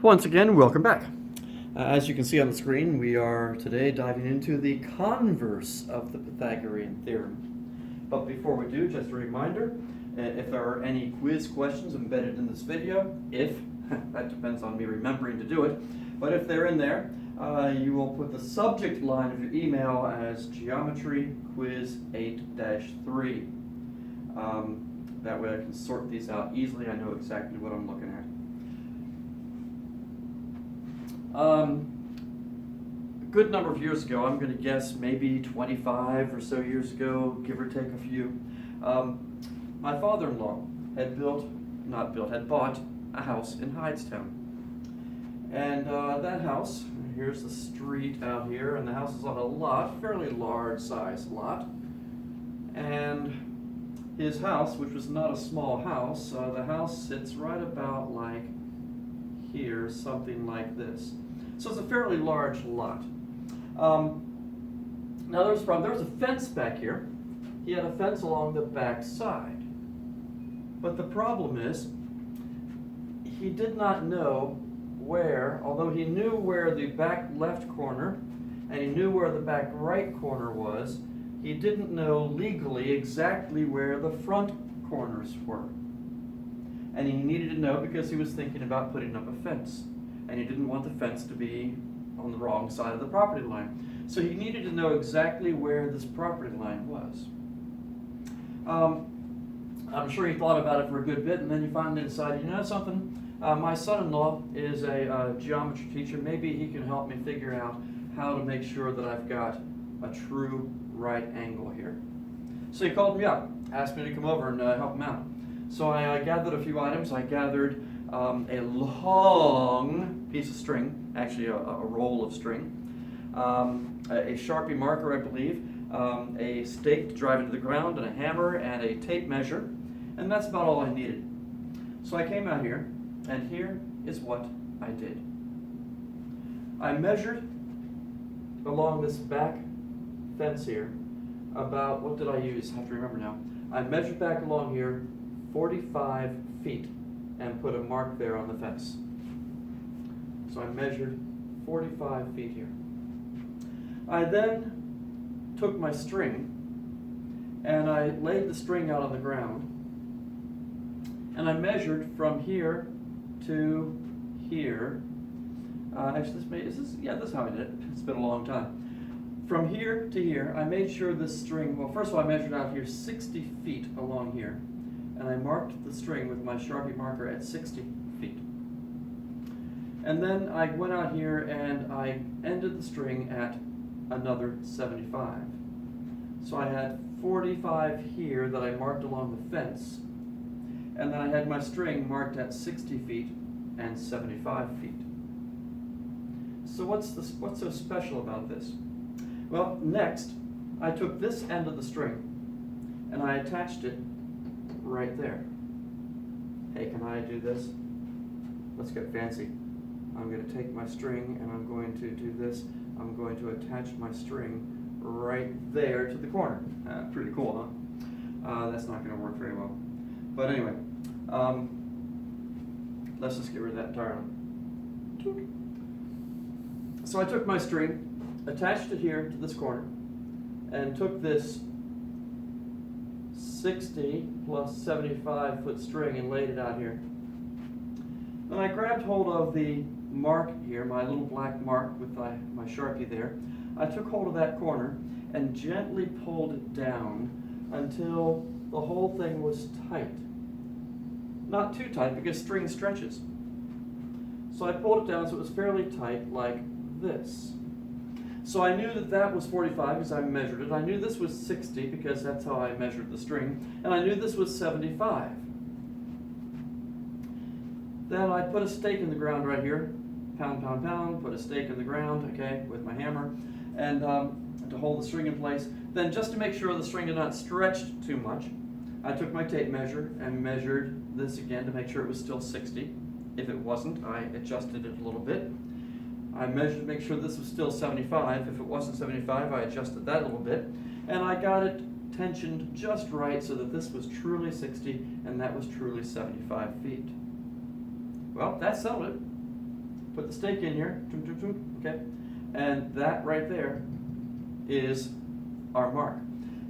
Once again, welcome back. As you can see on the screen, we are today diving into the converse of the Pythagorean theorem. But before we do, just a reminder, if there are any quiz questions embedded in this video, that depends on me remembering to do it, but if they're in there, you will put the subject line of your email as Geometry Quiz 8-3. That way I can sort these out easily. I know exactly what I'm looking at. A good number of years ago, I'm going to guess maybe 25 or so years ago, give or take a few, my father-in-law had bought a house in Hydestone. And that house, here's the street out here, and the house is on a lot, fairly large size lot. And his house, which was not a small house, the house sits right about like here, something like this. So it's a fairly large lot. Now there was a fence back here. He had a fence along the back side. But the problem is, he did not know where, although he knew where the back left corner and he knew where the back right corner was, he didn't know legally exactly where the front corners were. And he needed to know because he was thinking about putting up a fence. And he didn't want the fence to be on the wrong side of the property line. So he needed to know exactly where this property line was. I'm sure he thought about it for a good bit, and then he finally decided, you know something, my son-in-law is a geometry teacher. Maybe he can help me figure out how to make sure that I've got a true right angle here. So he called me up, asked me to come over and help him out. So I gathered a few items. I gathered a long piece of string, actually a roll of string, a Sharpie marker, I believe, a stake to drive into the ground, and a hammer, and a tape measure, and that's about all I needed. So I came out here, and here is what I did. I measured along this back fence here about, what did I use? I have to remember now. I measured back along here 45 feet and put a mark there on the fence. So I measured 45 feet here. I then took my string and I laid the string out on the ground and I measured from here to here. Actually, this is how I did it. It's been a long time. From here to here, I made sure this string, well, first of all, I measured out here 60 feet along here. And I marked the string with my Sharpie marker at 60 feet. And then I went out here and I ended the string at another 75. So I had 45 here that I marked along the fence, and then I had my string marked at 60 feet and 75 feet. So what's so special about this? Well, next, I took this end of the string and I attached it right there. Hey, can I do this? Let's get fancy. I'm going to take my string and I'm going to do this. I'm going to attach my string right there to the corner. Pretty cool, huh? That's not going to work very well. But anyway, let's just get rid of that entirely. So I took my string, attached it here to this corner, and took this 60 plus 75 foot string and laid it out here. Then I grabbed hold of the mark here, my little black mark with my Sharpie there. I took hold of that corner and gently pulled it down until the whole thing was tight. Not too tight because string stretches. So I pulled it down so it was fairly tight like this. So I knew that was 45 because I measured it. I knew this was 60 because that's how I measured the string. And I knew this was 75. Then I put a stake in the ground right here. Pound, pound, pound. Put a stake in the ground, okay, with my hammer. And to hold the string in place. Then just to make sure the string did not stretch too much, I took my tape measure and measured this again to make sure it was still 60. If it wasn't, I adjusted it a little bit. I measured to make sure this was still 75. If it wasn't 75, I adjusted that a little bit. And I got it tensioned just right so that this was truly 60 and that was truly 75 feet. Well, that settled it. put the stake in here, okay, and that right there is our mark.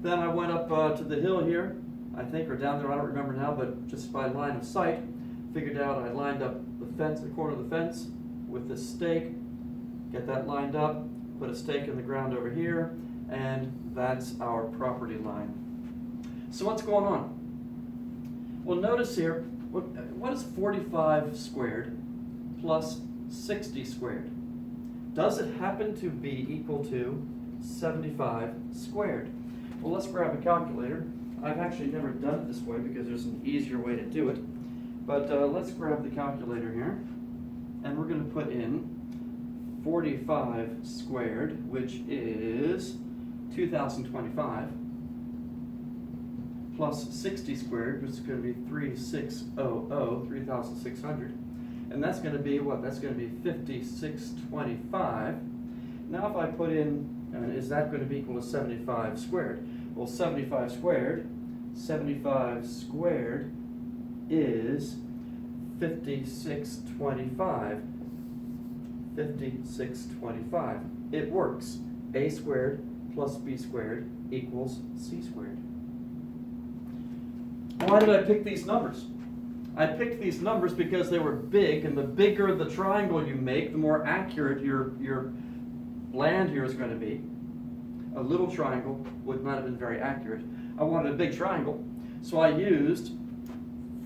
Then I went up to the hill here, I think, or down there, I don't remember now, but just by line of sight, figured out I lined up the fence, the corner of the fence with the stake, get that lined up, put a stake in the ground over here, and that's our property line. So what's going on? Well, notice here, what is 45 squared plus 60 squared? Does it happen to be equal to 75 squared? Well, let's grab a calculator. I've actually never done it this way because there's an easier way to do it. But let's grab the calculator here, and we're going to put in 45 squared, which is 2,025, plus 60 squared, which is going to be 3,600. And that's going to be what? That's going to be 5,625. Now if I put in, is that going to be equal to 75 squared? Well, 75 squared is 5,625. 5,625. It works. A squared plus b squared equals c squared. Why did I pick these numbers? I picked these numbers because they were big, and the bigger the triangle you make, the more accurate your land here is going to be. A little triangle would not have been very accurate. I wanted a big triangle, so I used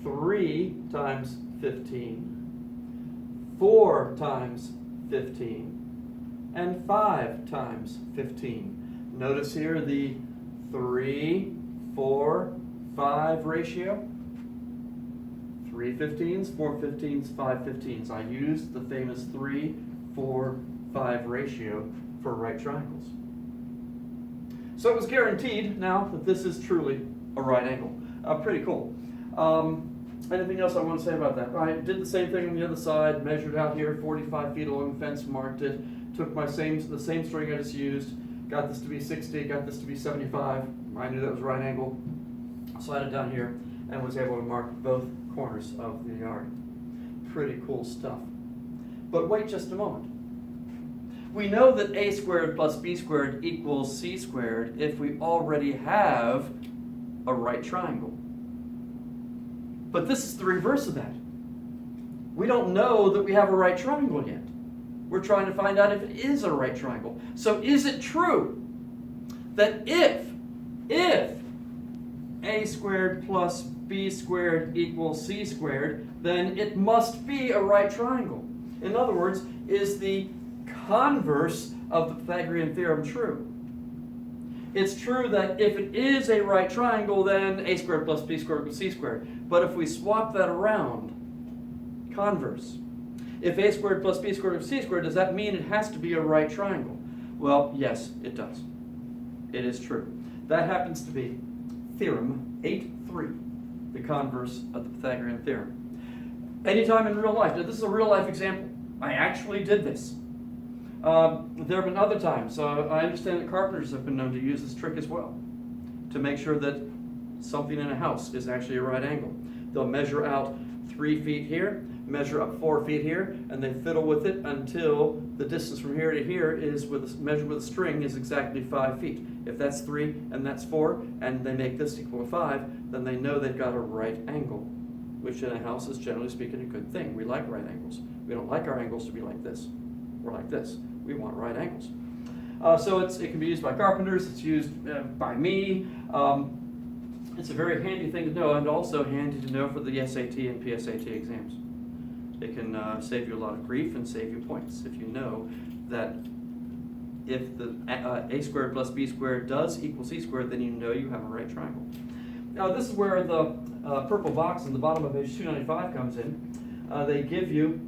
3 times 15, 4 times 15, and 5 times 15. Notice here the 3, 4, 5 ratio. 3 15s, 4 15s, 5 15s. I used the famous 3, 4, 5 ratio for right triangles. So it was guaranteed now that this is truly a right angle. Pretty cool. Anything else I want to say about that? I did the same thing on the other side, measured out here 45 feet along the fence, marked it, took the same string I just used, got this to be 60, got this to be 75. I knew that was a right angle. Slid down here and was able to mark both corners of the yard. Pretty cool stuff. But wait just a moment. We know that a squared plus b squared equals c squared if we already have a right triangle. But this is the reverse of that. We don't know that we have a right triangle yet. We're trying to find out if it is a right triangle. So is it true that if a squared plus b squared equals c squared, then it must be a right triangle? In other words, is the converse of the Pythagorean theorem true? It's true that if it is a right triangle, then a squared plus b squared equals c squared. But if we swap that around, converse, if a squared plus b squared equals c squared, does that mean it has to be a right triangle? Well, yes, it does. It is true. That happens to be Theorem 8.3, the converse of the Pythagorean theorem. Anytime in real life, now this is a real life example. I actually did this. There have been other times. I understand that carpenters have been known to use this trick as well, to make sure that something in a house is actually a right angle. They'll measure out 3 feet here, measure up 4 feet here, and they fiddle with it until the distance from here to here is measured with a string is exactly 5 feet. If that's 3 and that's 4, and they make this equal to 5, then they know they've got a right angle, which in a house is generally speaking a good thing. We like right angles. We don't like our angles to be like this or like this. We want right angles. So it can be used by carpenters. It's used by me. It's a very handy thing to know, and also handy to know for the SAT and PSAT exams. It can save you a lot of grief and save you points if you know that if the a squared plus b squared does equal c squared, then you know you have a right triangle. Now this is where the purple box in the bottom of page 295 comes in. They give you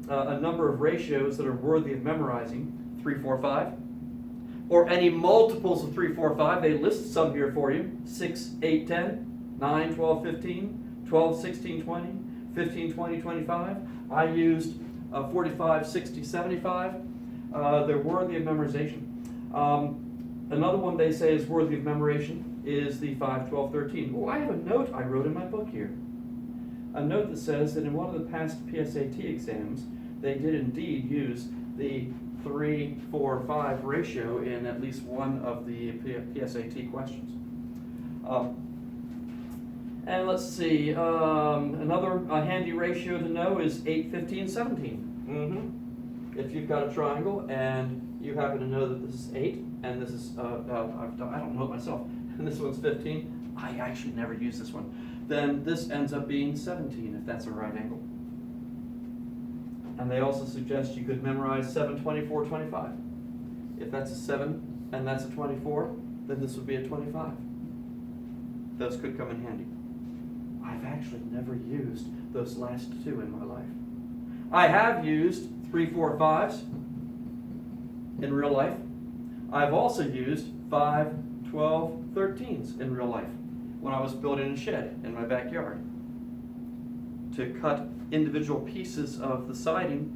a number of ratios that are worthy of memorizing, 3, 4, 5, or any multiples of 3, 4, 5. They list some here for you, 6, 8, 10, 9, 12, 15, 12, 16, 20, 15, 20, 25. I used 45, 60, 75. They're worthy of memorization. Another one they say is worthy of memorization is the 5, 12, 13. Oh, I have a note I wrote in my book here. A note that says that in one of the past PSAT exams, they did indeed use the 3-4-5 ratio in at least one of the PSAT questions. And let's see, another handy ratio to know is 8, 15, 17. If you've got a triangle and you happen to know that this is 8 and this is, I don't know it myself, and this one's 15, I actually never use this one, then this ends up being 17 if that's a right angle. And they also suggest you could memorize 7, 24, 25. If that's a 7 and that's a 24, then this would be a 25. Those could come in handy. I've actually never used those last two in my life. I have used 3, 4, 5s in real life. I've also used 5, 12, 13s in real life when I was building a shed in my backyard to cut individual pieces of the siding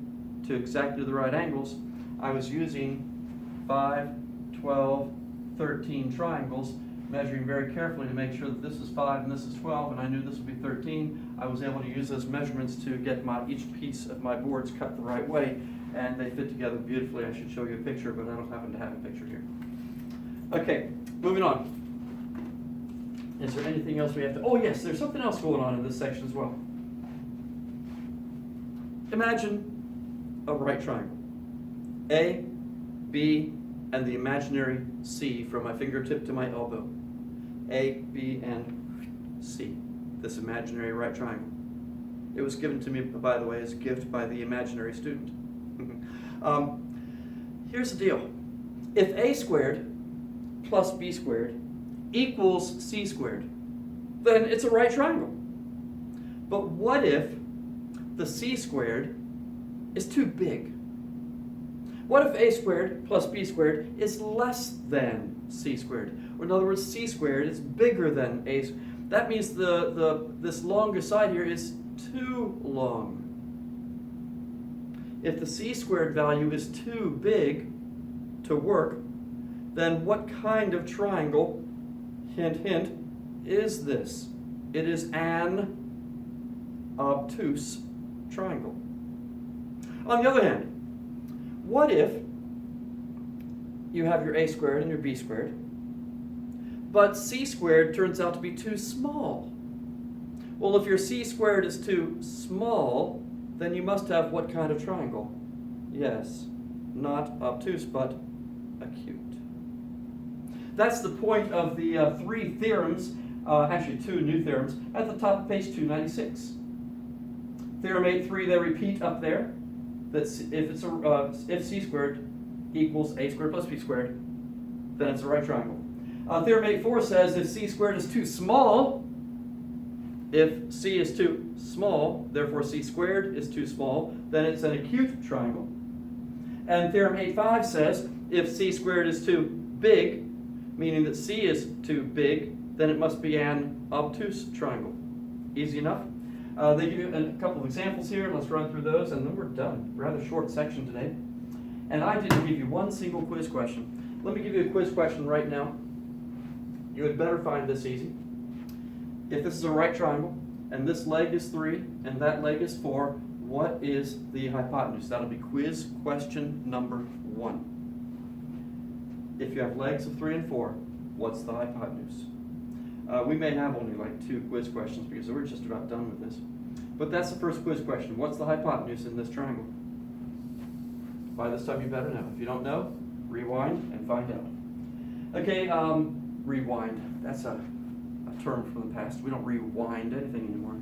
to exactly the right angles. I was using 5, 12, 13 triangles, measuring very carefully to make sure that this is 5 and this is 12, and I knew this would be 13. I was able to use those measurements to get each piece of my boards cut the right way, and they fit together beautifully. I should show you a picture, but I don't happen to have a picture here. Okay, moving on. Is there anything else we have to... Oh yes, there's something else going on in this section as well. Imagine a right triangle. A, B, and the imaginary C from my fingertip to my elbow. A, B, and C. This imaginary right triangle. It was given to me, by the way, as a gift by the imaginary student. Here's the deal. If A squared plus B squared equals C squared, then it's a right triangle. But what if the C squared is too big? What if A squared plus B squared is less than C squared? Or in other words, C squared is bigger than A squared. That means this longest side here is too long. If the C squared value is too big to work, then what kind of triangle, hint, hint, is this? It is an obtuse triangle. On the other hand, what if you have your A squared and your B squared, but C squared turns out to be too small? Well, if your C squared is too small, then you must have what kind of triangle? Yes, not obtuse, but acute. That's the point of the 3 theorems, actually 2 new theorems, at the top of page 296. Theorem 8.3, they repeat up there that if C squared equals A squared plus B squared, then it's a right triangle. Theorem 8.4 says if C squared is too small, if C is too small, therefore C squared is too small, then it's an acute triangle. And Theorem 8.5 says if C squared is too big, meaning that C is too big, then it must be an obtuse triangle. Easy enough. They give you a couple of examples here. Let's run through those, and then we're done. Rather short section today. And I didn't give you one single quiz question. Let me give you a quiz question right now. You had better find this easy. If this is a right triangle, and this leg is 3, and that leg is 4, what is the hypotenuse? That'll be quiz question number 1. If you have legs of 3 and 4, what's the hypotenuse? We may have only like 2 quiz questions because we're just about done with this. But that's the first quiz question. What's the hypotenuse in this triangle? By this time you better know. If you don't know, rewind and find out. Okay, rewind. That's a term from the past. We don't rewind anything anymore.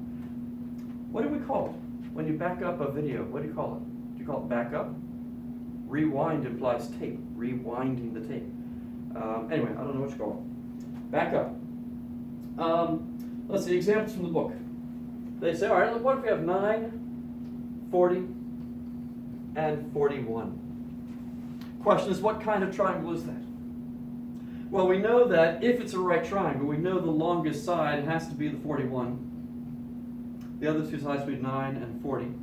What do we call it? When you back up a video, what do you call it? Do you call it back up? Rewind implies tape. Rewinding the tape. Anyway, I don't know what you call it. Back up. Let's see, examples from the book. They say, all right, what if we have 9, 40, and 41? Question is, what kind of triangle is that? Well, we know that if it's a right triangle, we know the longest side has to be the 41. The other 2 sides would be 9 and 40.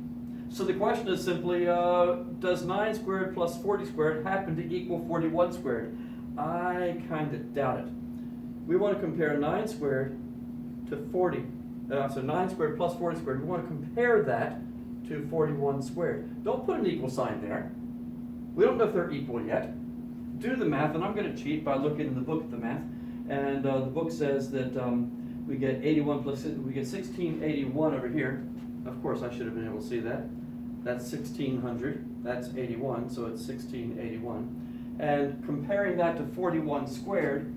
So the question is simply, does 9 squared plus 40 squared happen to equal 41 squared? I kind of doubt it. We want to compare 9 squared to 40. So 9 squared plus 40 squared. We want to compare that to 41 squared. Don't put an equal sign there. We don't know if they're equal yet. Do the math, and I'm going to cheat by looking in the book at the math. And the book says that we get 81 plus, we get 1681 over here. Of course, I should have been able to see that. That's 1600. That's 81, so it's 1681. And comparing that to 41 squared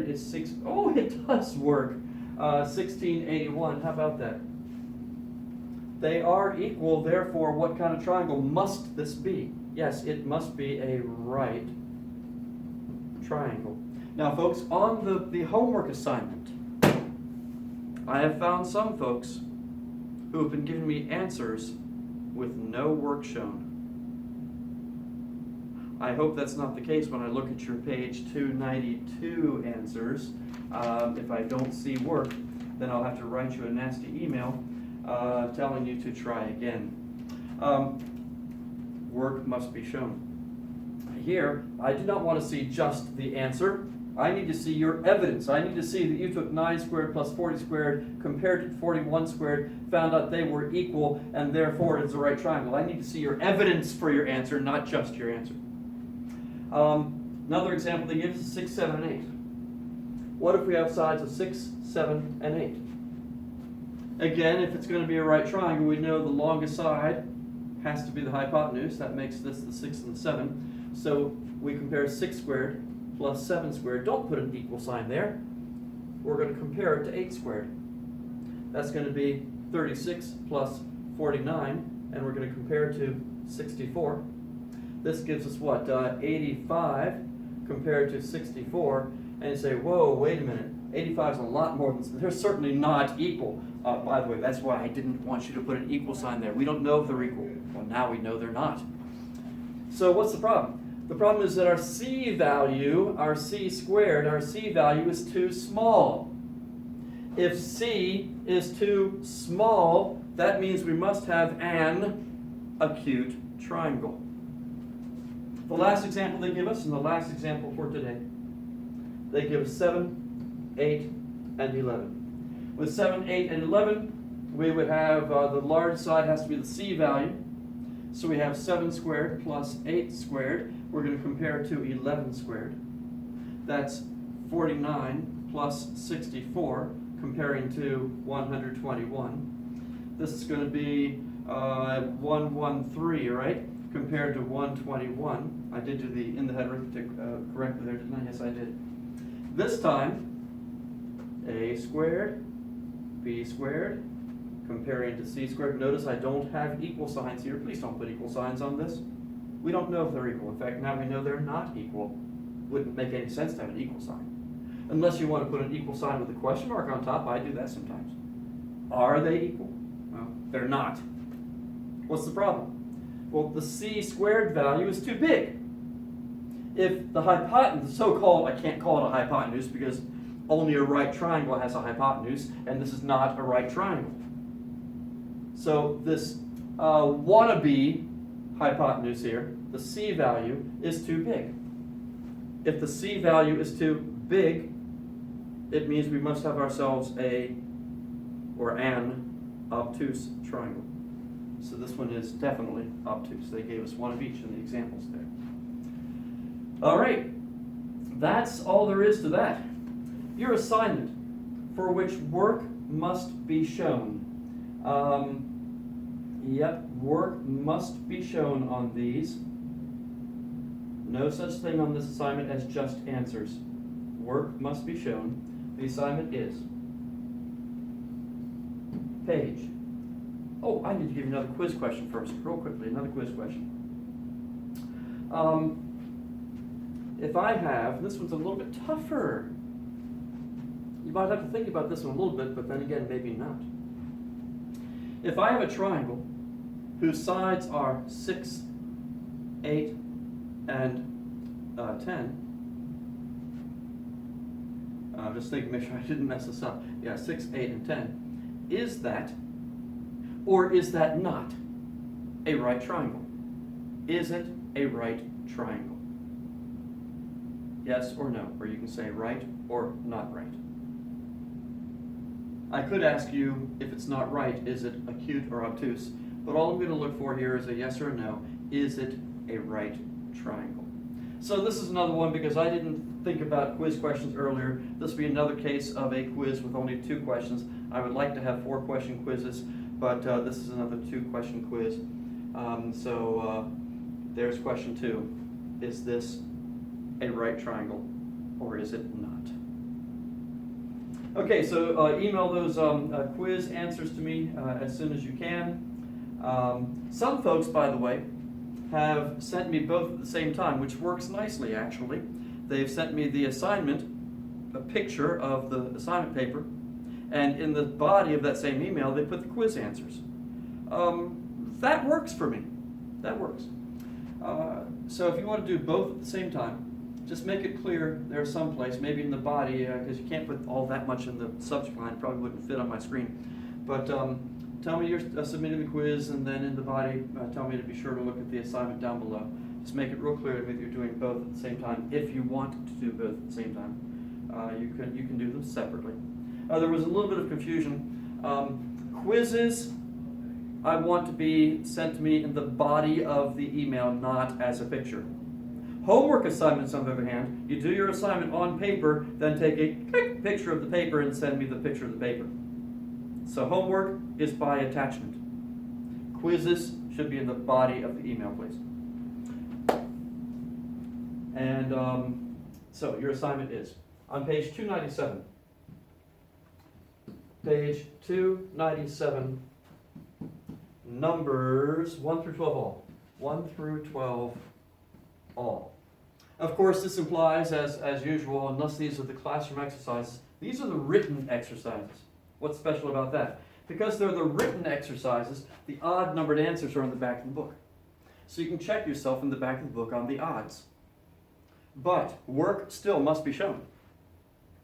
is 6. Oh, it does work. 1681. How about that? They are equal, therefore, what kind of triangle must this be? Yes, it must be a right triangle. Now, folks, on the homework assignment, I have found some folks who have been giving me answers with no work shown. I hope that's not the case when I look at your page 292 answers. If I don't see work, then I'll have to write you a nasty email telling you to try again. Work must be shown. Here, I do not want to see just the answer. I need to see your evidence. I need to see that you took 9 squared plus 40 squared, compared it to 41 squared, found out they were equal, and therefore it's the right triangle. I need to see your evidence for your answer, not just your answer. Another example they give is 6, 7, and 8. What if we have sides of 6, 7, and 8? Again, if it's going to be a right triangle, we know the longest side has to be the hypotenuse. That makes this the 6 and the 7. So we compare 6 squared plus 7 squared. Don't put an equal sign there. We're going to compare it to 8 squared. That's going to be 36 plus 49, and we're going to compare it to 64. This gives us what? 85 compared to 64. And you say, whoa, wait a minute. 85 is a lot more than, they're certainly not equal. By the way, that's why I didn't want you to put an equal sign there. We don't know if they're equal. Well, now we know they're not. So what's the problem? The problem is that our c value, our c squared, our c value is too small. If c is too small, that means we must have an acute triangle. The last example they give us, and the last example for today, they give us 7, 8, and 11. With 7, 8, and 11, we would have the large side has to be the c value. So we have 7 squared plus 8 squared. We're going to compare it to 11 squared. That's 49 plus 64, comparing to 121. This is going to be 113, right? Compared to 121. I did do the in the head arithmetic correctly there, didn't I? Yes, I did. This time, a squared, b squared, comparing to c squared. Notice I don't have equal signs here. Please don't put equal signs on this. We don't know if they're equal. In fact, now we know they're not equal. Wouldn't make any sense to have an equal sign. Unless you want to put an equal sign with a question mark on top. I do that sometimes. Are they equal? Well, they're not. What's the problem? Well, the c squared value is too big. If the hypotenuse, the so-called, I can't call it a hypotenuse because only a right triangle has a hypotenuse, and this is not a right triangle. So this wannabe hypotenuse here, the c value, is too big. If the c value is too big, it means we must have ourselves a, or an, obtuse triangle. So this one is definitely obtuse. They gave us one of each in the examples there. All right, that's all there is to that. Your assignment, for which work must be shown. Work must be shown on these. No such thing on this assignment as just answers. Work must be shown. The assignment is page. Oh, I need to give you another quiz question first, real quickly, another quiz question. If I have, this one's a little bit tougher. You might have to think about this one a little bit, but then again, maybe not. If I have a triangle whose sides are 6, 8, and 10, I'm just thinking, make sure I didn't mess this up. Yeah, 6, 8, and 10. Is that, or is that not, a right triangle? Is it a right triangle? Yes or no, or you can say right or not right. I could ask you, if it's not right, is it acute or obtuse? But all I'm going to look for here is a yes or a no. Is it a right triangle? So this is another one because I didn't think about quiz questions earlier. This will be another case of a quiz with only 2 questions. I would like to have 4-question quizzes, but this is another 2-question quiz. There's question 2. Is this a right triangle or is it not? Okay, so email those quiz answers to me as soon as you can. Some folks, by the way, have sent me both at the same time, which works nicely actually. They've sent me the assignment, a picture of the assignment paper, and in the body of that same email they put the quiz answers. That works for me. That works. So if you want to do both at the same time, just make it clear there's some place, maybe in the body, because you can't put all that much in the subject line, probably wouldn't fit on my screen. But tell me you're submitting the quiz, and then in the body, tell me to be sure to look at the assignment down below. Just make it real clear to me that you're doing both at the same time. If you want to do both at the same time, you can do them separately. There was a little bit of confusion. Quizzes, I want to be sent to me in the body of the email, not as a picture. Homework assignments, on the other hand, you do your assignment on paper, then take a quick picture of the paper and send me the picture of the paper. So homework is by attachment. Quizzes should be in the body of the email, please. And so your assignment is on page 297. Page 297, numbers 1 through 12 all. 1 through 12 all. Of course, this implies, as usual, unless these are the classroom exercises, these are the written exercises. What's special about that? Because they're the written exercises, the odd numbered answers are in the back of the book. So you can check yourself in the back of the book on the odds. But work still must be shown.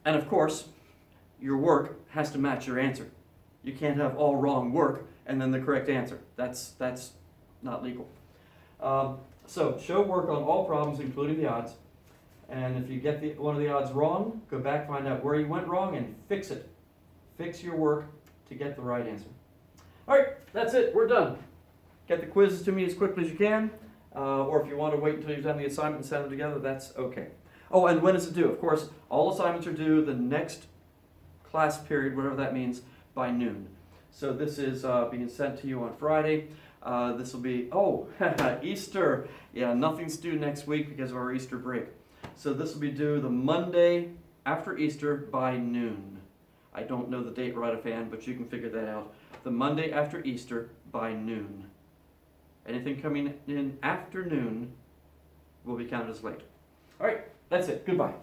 And of course, your work has to match your answer. You can't have all wrong work and then the correct answer. That's not legal. So show work on all problems, including the odds. And if you get one of the odds wrong, go back, find out where you went wrong, and fix it. Fix your work to get the right answer. All right, that's it. We're done. Get the quizzes to me as quickly as you can. Or if you want to wait until you've done the assignment and send them together, that's okay. Oh, and when is it due? Of course, all assignments are due the next class period, whatever that means, by noon. So this is being sent to you on Friday. This will be, Easter. Yeah, nothing's due next week because of our Easter break. So this will be due the Monday after Easter by noon. I don't know the date right offhand, but you can figure that out. The Monday after Easter by noon. Anything coming in after noon will be counted as late. All right, that's it. Goodbye.